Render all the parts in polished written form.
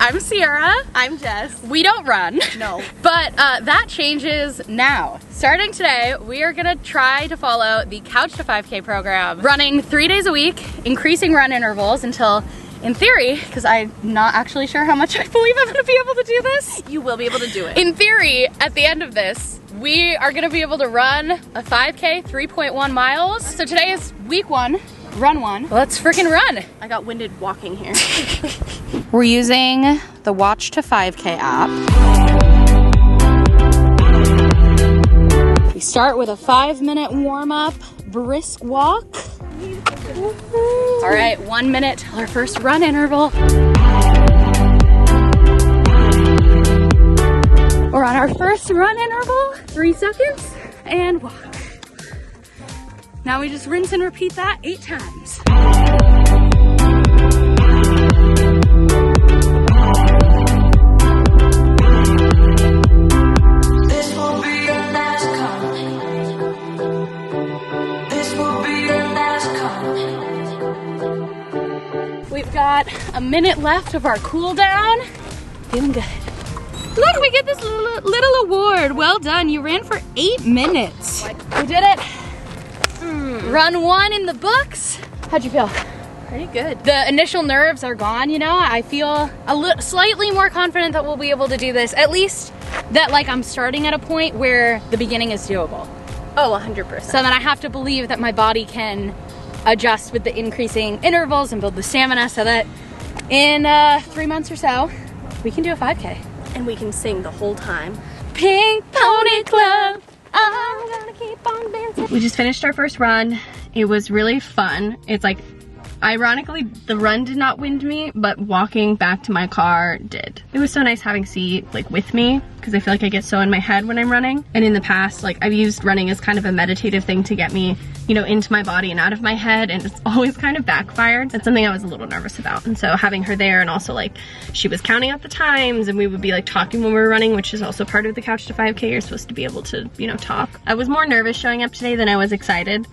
I'm Sierra. I'm Jess. We don't run. No. But that changes now. Starting today, we are gonna try to follow the Couch to 5K program, running 3 days a week, increasing run intervals until, in theory, because I'm not actually sure how much I believe I'm gonna be able to do this. You will be able to do it. In theory, at the end of this, we are gonna be able to run a 5K, 3.1 miles. So today is week 1, run 1. Let's freaking run. I got winded walking here. We're using the Watch to 5K app. We start with a 5-minute warm-up, brisk walk. All right, 1 minute till our first run interval. We're on our first run interval, 3 seconds, and walk. Now we just rinse and repeat that 8 times. We've got a minute left of our cool down. Feeling good. Look, we get this little award. Well done, you ran for 8 minutes. We did it. Run 1 in the books. How'd you feel? Pretty good. The initial nerves are gone, you know? I feel slightly more confident that we'll be able to do this. At least that like I'm starting at a point where the beginning is doable. Oh, 100%. So then I have to believe that my body can adjust with the increasing intervals and build the stamina so that in 3 months or so, we can do a 5K. And we can sing the whole time. Pink Pony Club, I'm gonna keep on dancing. We just finished our first run. It was really fun. It's like, ironically, the run did not wind me, but walking back to my car did. It was so nice having C like with me, because I feel like I get so in my head when I'm running. And in the past, like I've used running as kind of a meditative thing to get me, you know, into my body and out of my head, and it's always kind of backfired. That's something I was a little nervous about. And so having her there, and also like she was counting out the times, and we would be like talking when we were running, which is also part of the Couch to 5K. You're supposed to be able to, you know, talk. I was more nervous showing up today than I was excited.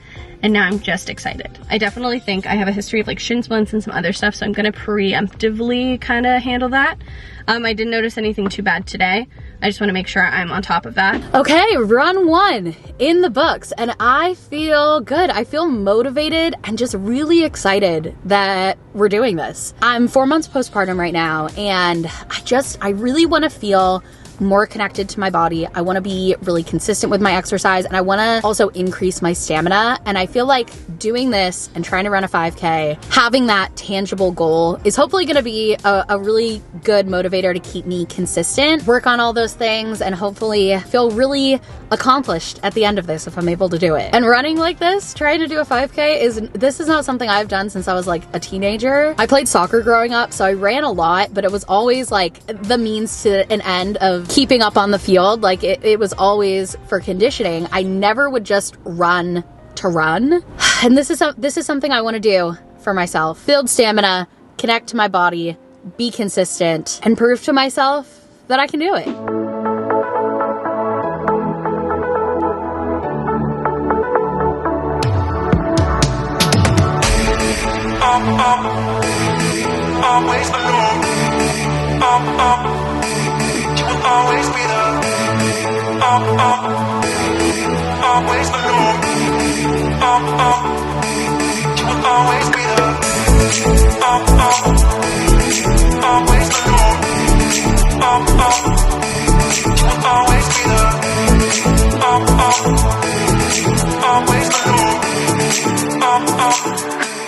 And now I'm just excited. I definitely think I have a history of like shin splints and some other stuff, so I'm gonna preemptively kind of handle that. I didn't notice anything too bad today. I just wanna make sure I'm on top of that. Okay, run 1 in the books, and I feel good. I feel motivated and just really excited that we're doing this. I'm 4 months postpartum right now, and I really wanna feel more connected to my body. I want to be really consistent with my exercise, and I want to also increase my stamina. And I feel like doing this and trying to run a 5K, having that tangible goal is hopefully going to be a really good motivator to keep me consistent, work on all those things, and hopefully feel really accomplished at the end of this if I'm able to do it. And running like this, trying to do a 5K, this is not something I've done since I was like a teenager. I played soccer growing up, so I ran a lot, but it was always like the means to an end of keeping up on the field. Like it was always for conditioning. I never would just run to run. And this is something I want to do for myself. Build stamina, connect to my body, be consistent, and prove to myself that I can do it. Always alone. You will always be there. Always alone. You will always be there. Always alone. You will always be there. Always alone.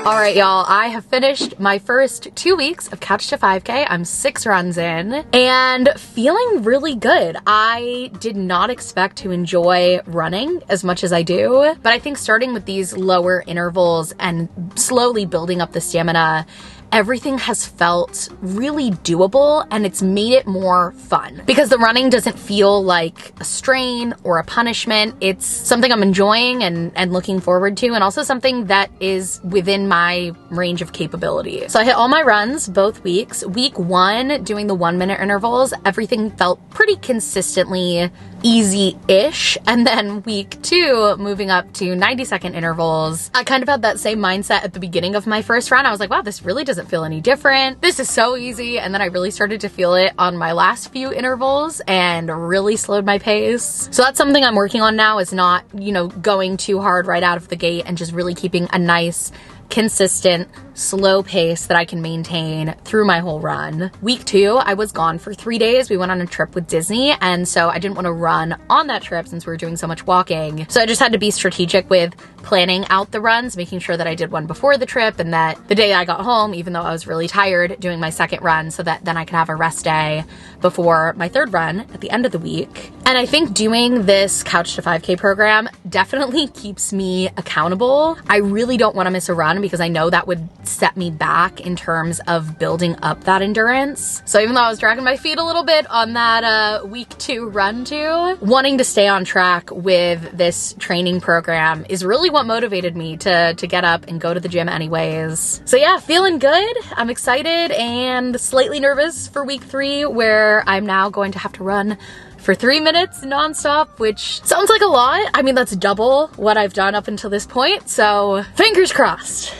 All right, y'all, I have finished my first 2 weeks of Couch to 5K. I'm 6 runs in and feeling really good. I did not expect to enjoy running as much as I do, but I think starting with these lower intervals and slowly building up the stamina, everything has felt really doable, and it's made it more fun because the running doesn't feel like a strain or a punishment. It's something I'm enjoying and looking forward to, and also something that is within my range of capability. So I hit all my runs both weeks. Week 1, doing the 1-minute intervals, everything felt pretty consistently easy-ish. And then week 2, moving up to 90-second intervals, I kind of had that same mindset at the beginning of my first run. I was like, wow, this really doesn't doesn't feel any different. This is so easy. And then I really started to feel it on my last few intervals and really slowed my pace. So that's something I'm working on now, is not, you know, going too hard right out of the gate and just really keeping a nice, consistent, slow pace that I can maintain through my whole run. Week 2, I was gone for 3 days. We went on a trip with Disney, and so I didn't want to run on that trip since we were doing so much walking. So I just had to be strategic with planning out the runs, making sure that I did one before the trip and that the day I got home, even though I was really tired, doing my second run so that then I could have a rest day before my third run at the end of the week. And I think doing this Couch to 5K program definitely keeps me accountable. I really don't want to miss a run because I know that would set me back in terms of building up that endurance. So even though I was dragging my feet a little bit on that week 2 run too, wanting to stay on track with this training program is really what motivated me to get up and go to the gym anyways. So yeah, feeling good. I'm excited and slightly nervous for week 3, where I'm now going to have to run for 3 minutes nonstop, which sounds like a lot. I mean, that's double what I've done up until this point, so fingers crossed.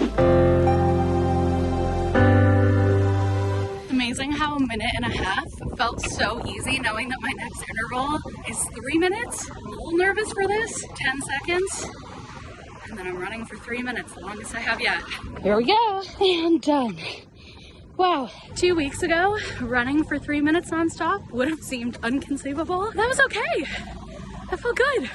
Amazing how a minute and a half felt so easy, knowing that my next interval is 3 minutes. I'm a little nervous for this, 10 seconds. And then I'm running for 3 minutes, the longest I have yet. Here we go, and done. Wow, 2 weeks ago, running for 3 minutes nonstop would have seemed inconceivable. That was okay. I feel good.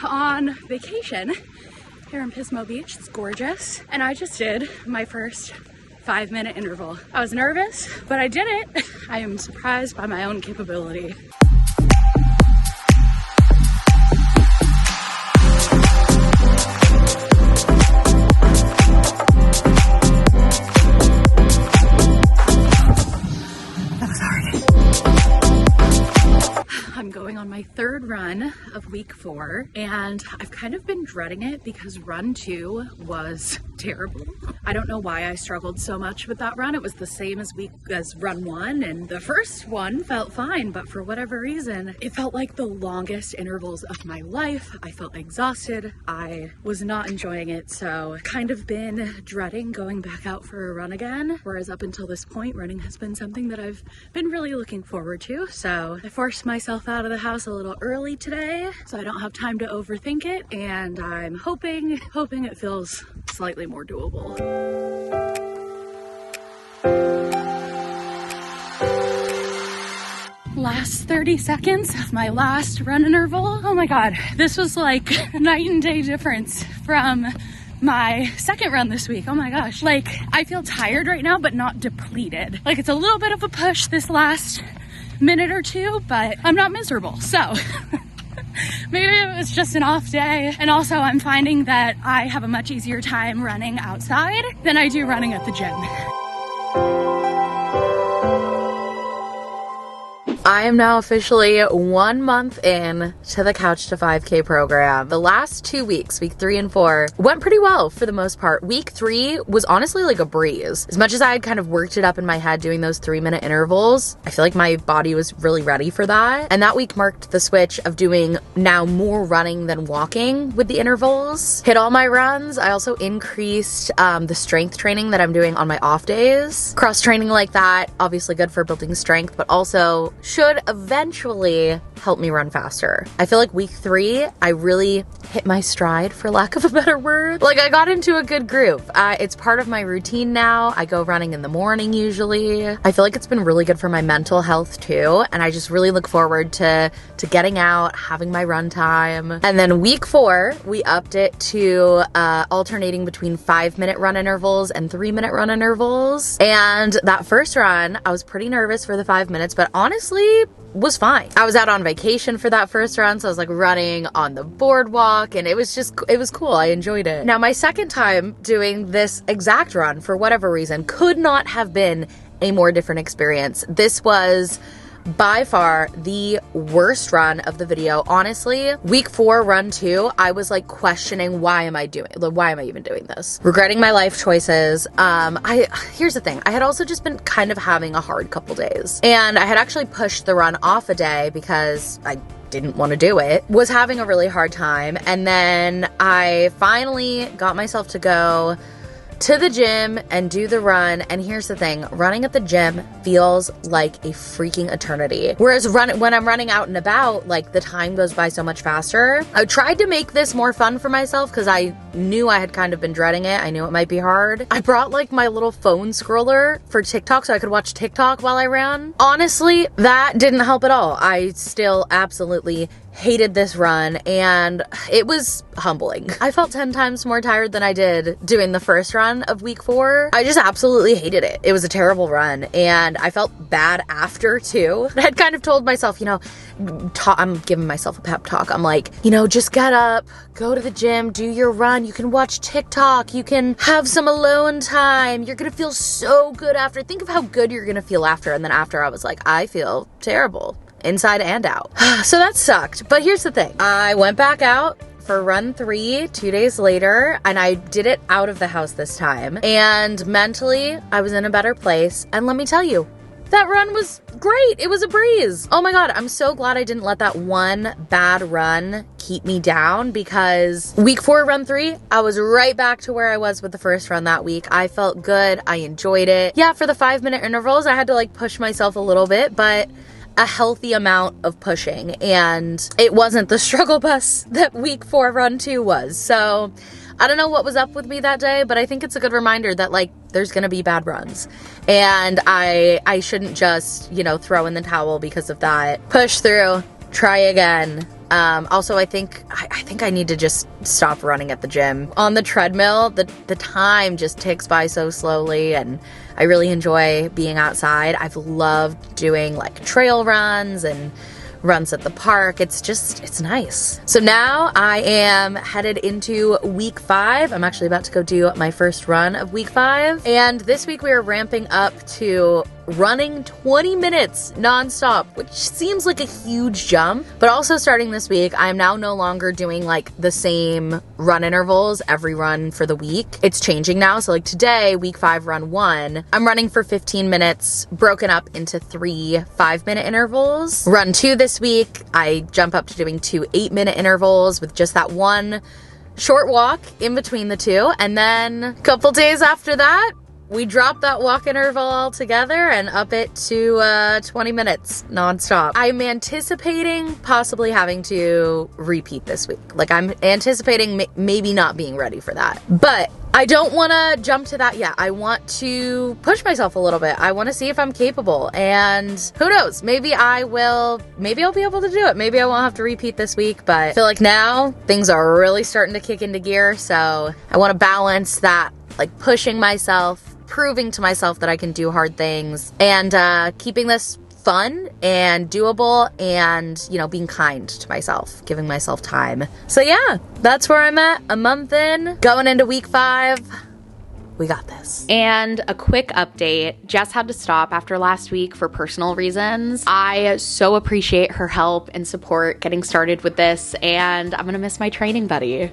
On vacation here in Pismo Beach. It's gorgeous. And I just did my first 5-minute interval. I was nervous, but I did it. I am surprised by my own capability. I'm going on my third run of week 4, and I've kind of been dreading it because run 2 was terrible. I don't know why I struggled so much with that run. It was the same as run 1, and the first one felt fine, but for whatever reason, it felt like the longest intervals of my life. I felt exhausted. I was not enjoying it, so kind of been dreading going back out for a run again, whereas up until this point, running has been something that I've been really looking forward to. So I forced myself out of the house a little early today so I don't have time to overthink it, and I'm hoping it feels slightly more doable. Last 30 seconds of my last run interval. Oh my god, this was like a night and day difference from my second run this week. Oh my gosh, like I feel tired right now but not depleted. Like it's a little bit of a push this last minute or two, but I'm not miserable. So maybe it was just an off day. And also I'm finding that I have a much easier time running outside than I do running at the gym. I am now officially 1 month in to the Couch to 5K program. The last 2 weeks, week 3 and 4, went pretty well for the most part. Week 3 was honestly like a breeze. As much as I had kind of worked it up in my head doing those 3-minute intervals, I feel like my body was really ready for that. And that week marked the switch of doing now more running than walking with the intervals. Hit all my runs. I also increased the strength training that I'm doing on my off days. Cross training like that, obviously good for building strength, but also should eventually help me run faster. I feel like week 3, I really hit my stride, for lack of a better word. Like, I got into a good groove. It's part of my routine now. I go running in the morning usually. I feel like it's been really good for my mental health too, and I just really look forward to getting out, having my run time. And then week 4, we upped it to alternating between 5-minute run intervals and 3-minute run intervals. And that first run, I was pretty nervous for the 5 minutes, but honestly, was fine. I was out on vacation for that first run, so I was like running on the boardwalk, and it was cool. I enjoyed it. Now, my second time doing this exact run, for whatever reason, could not have been a more different experience. This was by far the worst run of the video. Honestly, week 4, run 2, I was like questioning, why am I even doing this? Regretting my life choices. Here's the thing. I had also just been kind of having a hard couple days, and I had actually pushed the run off a day because I didn't want to do it, was having a really hard time. And then I finally got myself to go to the gym and do the run. And here's the thing, running at the gym feels like a freaking eternity. Whereas when I'm running out and about, like, the time goes by so much faster. I tried to make this more fun for myself because I knew I had kind of been dreading it. I knew it might be hard. I brought like my little phone scroller for TikTok so I could watch TikTok while I ran. Honestly, that didn't help at all. I still absolutely hated this run, and it was humbling. I felt 10 times more tired than I did doing the first run of week 4. I just absolutely hated it. It was a terrible run, and I felt bad after too. I had kind of told myself, I'm giving myself a pep talk. I'm like, just get up, go to the gym, do your run. You can watch TikTok. You can have some alone time. You're gonna feel so good after. Think of how good you're gonna feel after. And then after, I was like, I feel terrible, inside and out. So that sucked. But here's the thing. I went back out for run 3 2 days later, and I did it out of the house this time. And mentally, I was in a better place. And let me tell you, that run was great. It was a breeze. Oh my God, I'm so glad I didn't let that one bad run keep me down, because week 4, run 3, I was right back to where I was with the first run that week. I felt good. I enjoyed it. Yeah, for the 5-minute intervals, I had to like push myself a little bit, but a healthy amount of pushing, and it wasn't the struggle bus that week 4 run 2 was. So I don't know what was up with me that day, but I think it's a good reminder that like there's gonna be bad runs, and I shouldn't just, throw in the towel because of that. Push through, try again. Also, I think I need to just stop running at the gym. On the treadmill, the time just ticks by so slowly, and I really enjoy being outside. I've loved doing like trail runs and runs at the park. It's nice. So now I am headed into week 5. I'm actually about to go do my first run of week 5. And this week we are ramping up to running 20 minutes nonstop, which seems like a huge jump. But also starting this week, I am now no longer doing like the same run intervals every run for the week. It's changing now. So like today, week 5, run 1, I'm running for 15 minutes, broken up into 3 5-minute intervals. Run 2 this week, I jump up to doing 2 8-minute intervals with just that one short walk in between the 2. And then a couple days after that, we drop that walk interval altogether and up it to 20 minutes nonstop. I'm anticipating possibly having to repeat this week. Like, I'm anticipating maybe not being ready for that. But I don't want to jump to that yet. I want to push myself a little bit. I want to see if I'm capable. And who knows? Maybe I'll be able to do it. Maybe I won't have to repeat this week. But I feel like now things are really starting to kick into gear. So I want to balance that, like pushing myself, proving to myself that I can do hard things, and keeping this fun and doable, and being kind to myself, giving myself time. So yeah, that's where I'm at, a month in, going into week 5. We got this. And a quick update, Jess had to stop after last week for personal reasons. I so appreciate her help and support getting started with this, and I'm gonna miss my training buddy.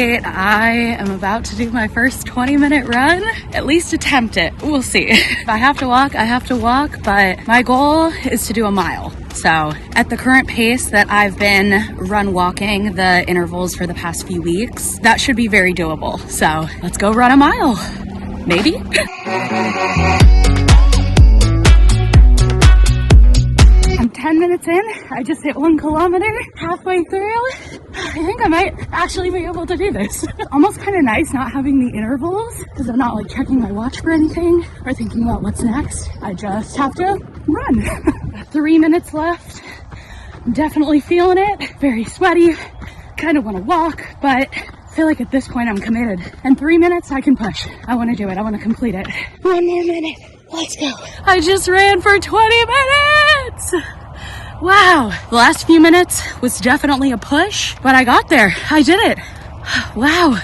right, I am about to do my first 20-minute run. At least attempt it. We'll see. If I have to walk, I have to walk, but my goal is to do a mile. So at the current pace that I've been walking the intervals for the past few weeks, that should be very doable. So let's go run a mile. Maybe? I'm 10 minutes in. I just hit 1 kilometer halfway through. I think I might actually be able to do this. Almost kind of nice not having the intervals because I'm not like checking my watch for anything or thinking about what's next. I just have to run. 3 minutes left. I'm definitely feeling it. Very sweaty. Kind of want to walk, but I feel like at this point I'm committed. In 3 minutes I can push. I want to do it. I want to complete it. 1 more minute. Let's go. I just ran for 20 minutes. Wow. The last few minutes was definitely a push, but I got there. I did it. Wow.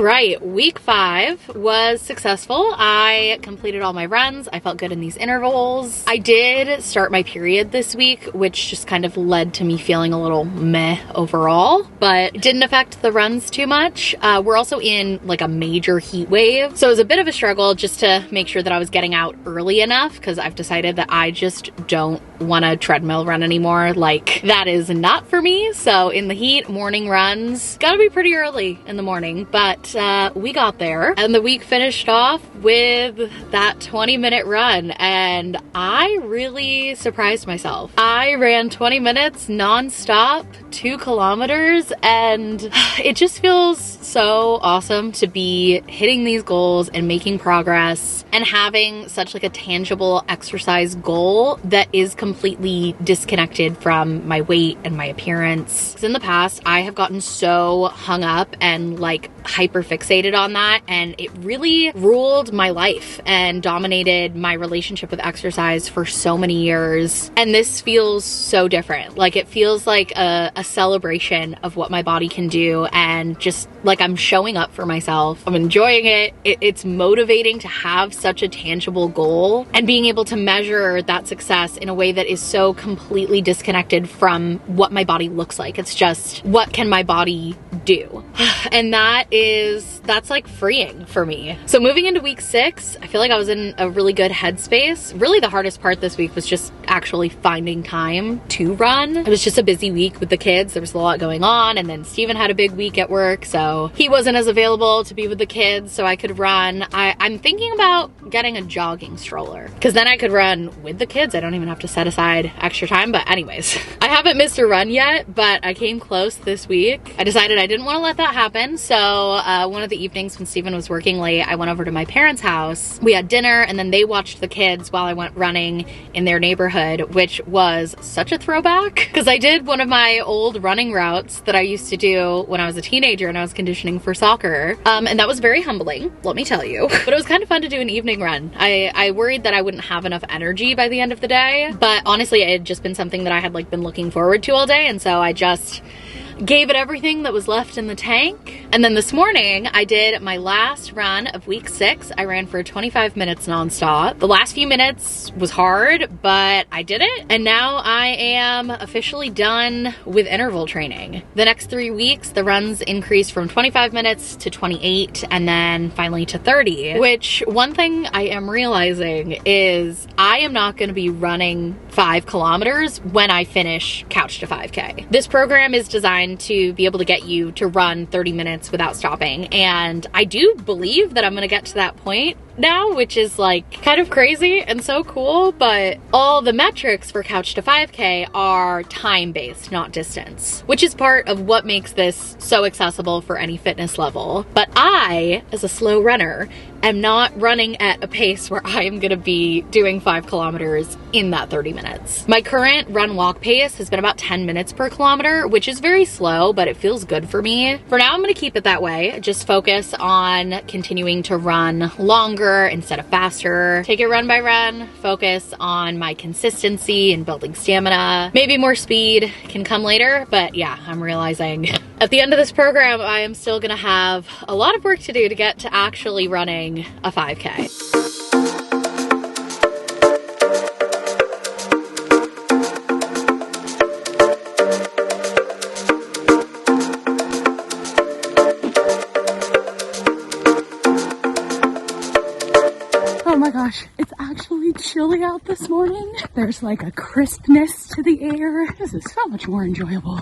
Right, week 5 was successful. I completed all my runs. I felt good in these intervals. I did start my period this week, which just kind of led to me feeling a little meh overall, but it didn't affect the runs too much. We're also in like a major heat wave, so it was a bit of a struggle just to make sure that I was getting out early enough because I've decided that I just don't want to treadmill run anymore. Like, that is not for me. So in the heat, morning runs gotta be pretty early in the morning, but we got there and the week finished off with that 20-minute run and I really surprised myself. I ran 20 minutes non-stop, 2 kilometers, and it just feels so awesome to be hitting these goals and making progress and having such like a tangible exercise goal that is completely disconnected from my weight and my appearance. 'Cause in the past, I have gotten so hung up and like hyper fixated on that, and it really ruled my life and dominated my relationship with exercise for so many years. And this feels so different. Like, it feels like a celebration of what my body can do, and just like I'm showing up for myself. I'm enjoying it. It's motivating to have such a tangible goal and being able to measure that success in a way that is so completely disconnected from what my body looks like. It's just, what can my body do? And that's like freeing for me. So moving into week 6, I feel like I was in a really good headspace. Really the hardest part this week was just actually finding time to run. It was just a busy week with the kids. There was a lot going on, and then Steven had a big week at work, so he wasn't as available to be with the kids so I could run. I'm thinking about getting a jogging stroller because then I could run with the kids. I don't even have to set aside extra time. But anyways, I haven't missed a run yet, but I came close this week. I decided I didn't want to let that happen, so one of the evenings when Steven was working late, I went over to my parents' house. We had dinner, and then they watched the kids while I went running in their neighborhood, which was such a throwback because I did one of my old running routes that I used to do when I was a teenager and I was conditioning for soccer, and that was very humbling, let me tell you. But it was kind of fun to do an evening run. I worried that I wouldn't have enough energy by the end of the day, but honestly it had just been something that I had like been looking forward to all day, and so I just gave it everything that was left in the tank. And then this morning I did my last run of week 6. I ran for 25 minutes nonstop. The last few minutes was hard, but I did it. And now I am officially done with interval training. The next 3 weeks, the runs increased from 25 minutes to 28 and then finally to 30, which one thing I am realizing is I am not going to be running 5 kilometers when I finish Couch to 5K. This program is designed to be able to get you to run 30 minutes without stopping, and I do believe that I'm gonna get to that point now, which is like kind of crazy and so cool, but all the metrics for Couch to 5K are time-based, not distance, which is part of what makes this so accessible for any fitness level. But I, as a slow runner, am not running at a pace where I am gonna be doing 5 kilometers in that 30 minutes. My current run walk pace has been about 10 minutes per kilometer, which is very slow, but it feels good for me. For now, I'm gonna keep it that way. Just focus on continuing to run longer instead of faster. Take it run by run, focus on my consistency and building stamina. Maybe more speed can come later, but yeah, I'm realizing at the end of this program, I am still gonna have a lot of work to do to get to actually running a 5K. Oh my gosh, it's actually chilly out this morning. There's like a crispness to the air. This is so much more enjoyable.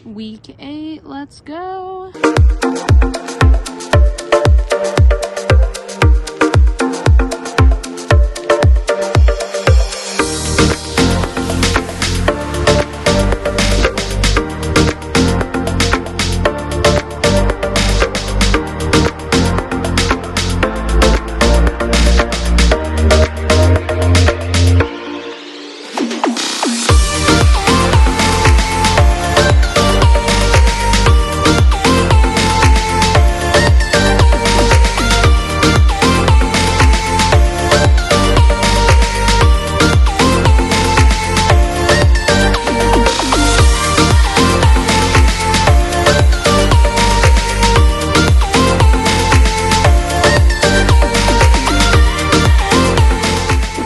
Week 8, let's go.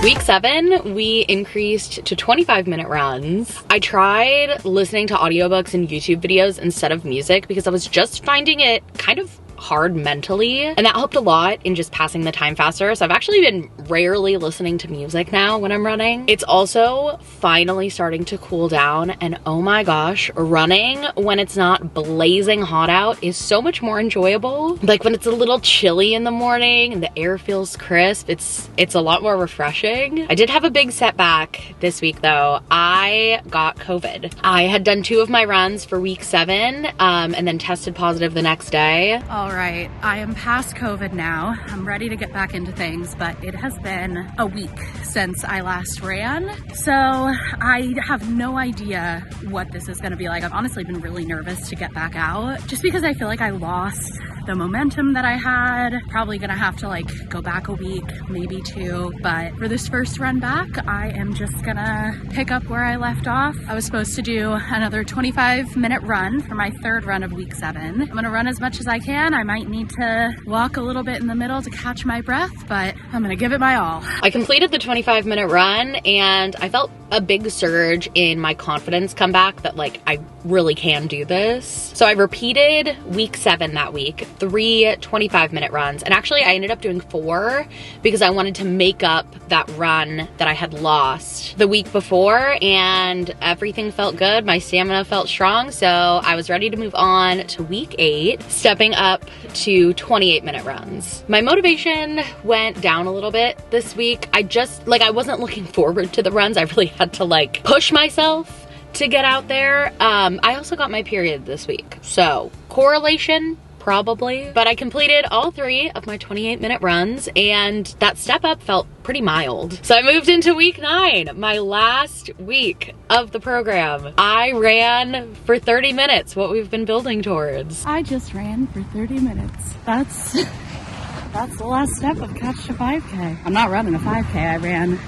Week 7, we increased to 25-minute runs. I tried listening to audiobooks and YouTube videos instead of music because I was just finding it kind of hard mentally, and that helped a lot in just passing the time faster. So I've actually been rarely listening to music now when I'm running. It's also finally starting to cool down, and oh my gosh, running when it's not blazing hot out is so much more enjoyable. Like when it's a little chilly in the morning and the air feels crisp, it's a lot more refreshing. I did have a big setback this week though. I got COVID. I had done 2 of my runs for week 7 and then tested positive the next day. All right, I am past COVID now. I'm ready to get back into things, but it has been a week since I last ran. So I have no idea what this is gonna be like. I've honestly been really nervous to get back out just because I feel like I lost the momentum that I had. Probably gonna have to like go back a week, maybe 2. But for this first run back, I am just gonna pick up where I left off. I was supposed to do another 25-minute run for my 3rd run of week 7. I'm gonna run as much as I can. I might need to walk a little bit in the middle to catch my breath, but I'm gonna give it my all. I completed the 25-minute run and I felt a big surge in my confidence come back that like I really can do this. So I repeated week 7 that week, 3 25-minute runs, and actually I ended up doing 4 because I wanted to make up that run that I had lost the week before, and everything felt good. My stamina felt strong, so I was ready to move on to week 8, stepping up to 28-minute runs. My motivation went down a little bit this week. I wasn't looking forward to the runs. I really had to like push myself to get out there. I also got my period this week, so correlation probably. But I completed all 3 of my 28-minute runs, and that step up felt pretty mild. So I moved into week 9, my last week of the program. I ran for 30 minutes, what we've been building towards. I just ran for 30 minutes. That's the last step of Couch to 5K. I'm not running a 5K. I ran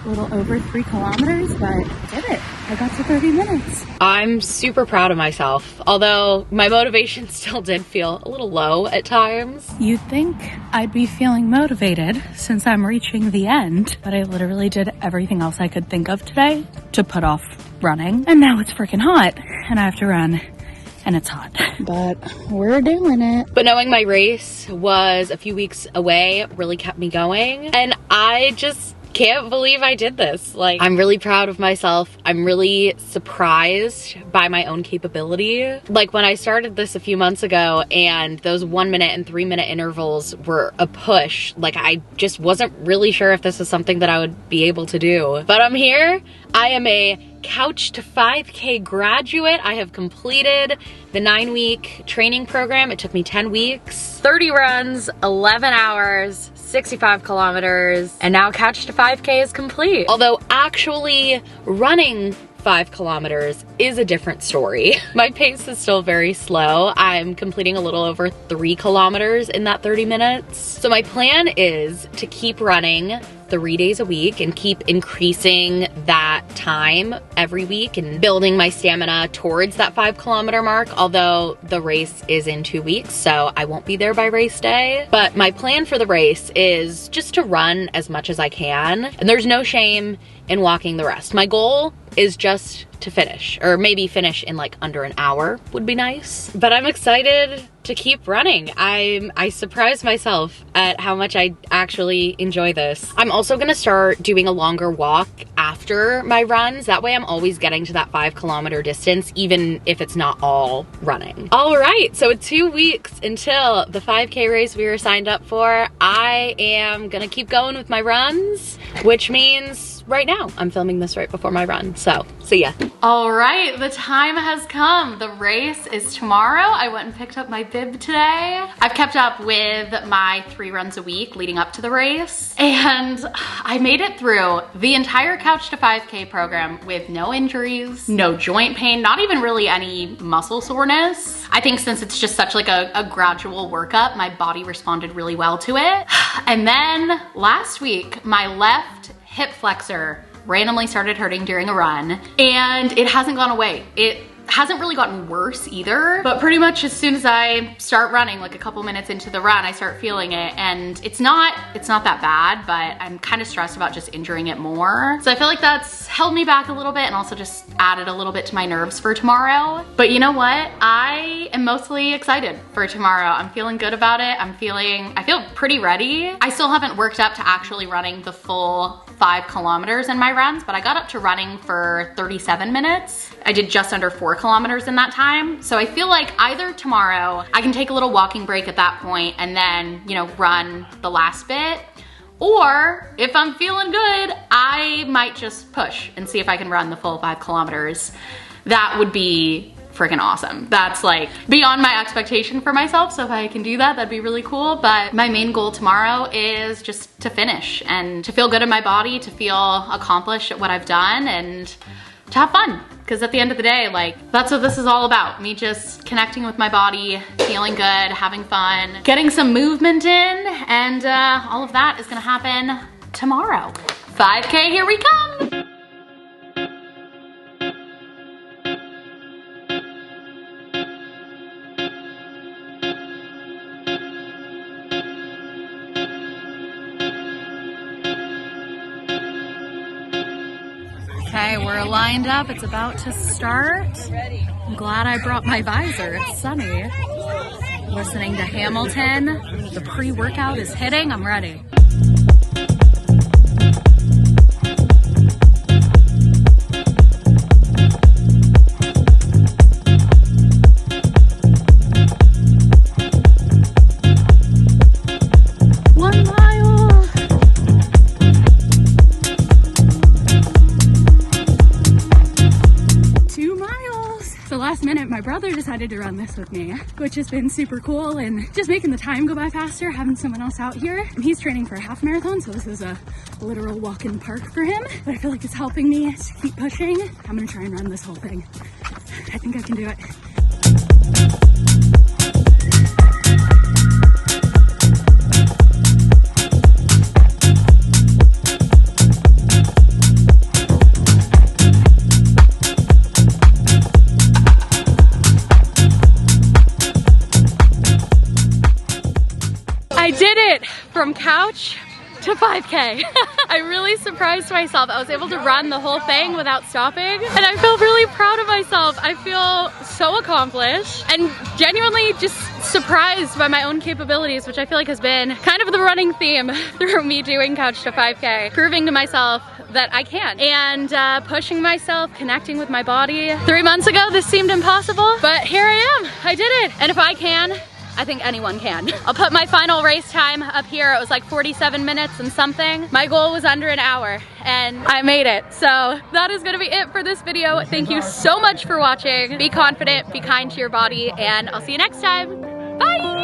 a little over 3 kilometers, but I did it. I got to 30 minutes. I'm super proud of myself, although my motivation still did feel a little low at times. You'd think I'd be feeling motivated since I'm reaching the end, but I literally did everything else I could think of today to put off running. And now it's freaking hot and I have to run. And it's hot, but we're doing it. But knowing my race was a few weeks away really kept me going. And I just can't believe I did this. Like, I'm really proud of myself. I'm really surprised by my own capability. Like, when I started this a few months ago and those 1 minute and 3 minute intervals were a push, like, I just wasn't really sure if this was something that I would be able to do. But I'm here. I am a Couch to 5K graduate. I have completed the 9-week training program. It took me 10 weeks, 30 runs, 11 hours, 65 kilometers, and now Couch to 5K is complete. Although actually running 5 kilometers is a different story. My pace is still very slow. I'm completing a little over 3 kilometers in that 30 minutes. So my plan is to keep running 3 days a week and keep increasing that time every week and building my stamina towards that 5 kilometer mark, although the race is in 2 weeks, so I won't be there by race day. But my plan for the race is just to run as much as I can, and there's no shame in walking the rest. My goal is just to finish, or maybe finish in like under an hour would be nice. But I'm excited to keep running. I surprised myself at how much I actually enjoy this. I'm also gonna start doing a longer walk after my runs. That way I'm always getting to that 5 kilometer distance, even if it's not all running. All right, so 2 weeks until the 5K race we were signed up for. I am gonna keep going with my runs, which means right now I'm filming this right before my run, so see ya. All right, the time has come. The race is tomorrow. I went and picked up my bib today. I've kept up with my 3 runs a week leading up to the race, and I made it through the entire Couch to 5K program with no injuries, no joint pain, not even really any muscle soreness. I think since it's just such like a gradual workup, my body responded really well to it. And then last week, my left hip flexor randomly started hurting during a run, and it hasn't gone away. It hasn't really gotten worse either, but pretty much as soon as I start running, like a couple minutes into the run, I start feeling it, and it's not that bad, but I'm kind of stressed about just injuring it more. So I feel like that's held me back a little bit and also just added a little bit to my nerves for tomorrow. But you know what? I am mostly excited for tomorrow. I'm feeling good about it. I feel pretty ready. I still haven't worked up to actually running the full 5 kilometers in my runs, but I got up to running for 37 minutes. I did just under 4 kilometers in that time. So I feel like either tomorrow I can take a little walking break at that point and then, you know, run the last bit. Or if I'm feeling good, I might just push and see if I can run the full 5 kilometers. That would be freaking awesome. That's like beyond my expectation for myself. So if I can do that, that'd be really cool. But my main goal tomorrow is just to finish and to feel good in my body, to feel accomplished at what I've done, and to have fun. Because at the end of the day, like, that's what this is all about. Me just connecting with my body, feeling good, having fun, getting some movement in, and all of that is gonna happen tomorrow. 5K, here we come. Okay, we're lined up. It's about to start. I'm glad I brought my visor. It's sunny. Listening to Hamilton. The pre-workout is hitting. I'm ready. minute, my brother decided to run this with me, which has been super cool and just making the time go by faster, having someone else out here. And he's training for a half marathon, so this is a literal walk in the park for him. But I feel like it's helping me to keep pushing. I'm gonna try and run this whole thing. I think I can do it. I did it from couch to 5K. I really surprised myself. I was able to run the whole thing without stopping, and I feel really proud of myself. I feel so accomplished and genuinely just surprised by my own capabilities, which I feel like has been kind of the running theme through me doing couch to 5K, proving to myself that I can, and pushing myself, connecting with my body. 3 months ago, this seemed impossible, but here I am. I did it. And if I can, I think anyone can. I'll put my final race time up here. It was like 47 minutes and something. My goal was under an hour and I made it. So that is gonna be it for this video. Thank you so much for watching. Be confident, be kind to your body, and I'll see you next time. Bye!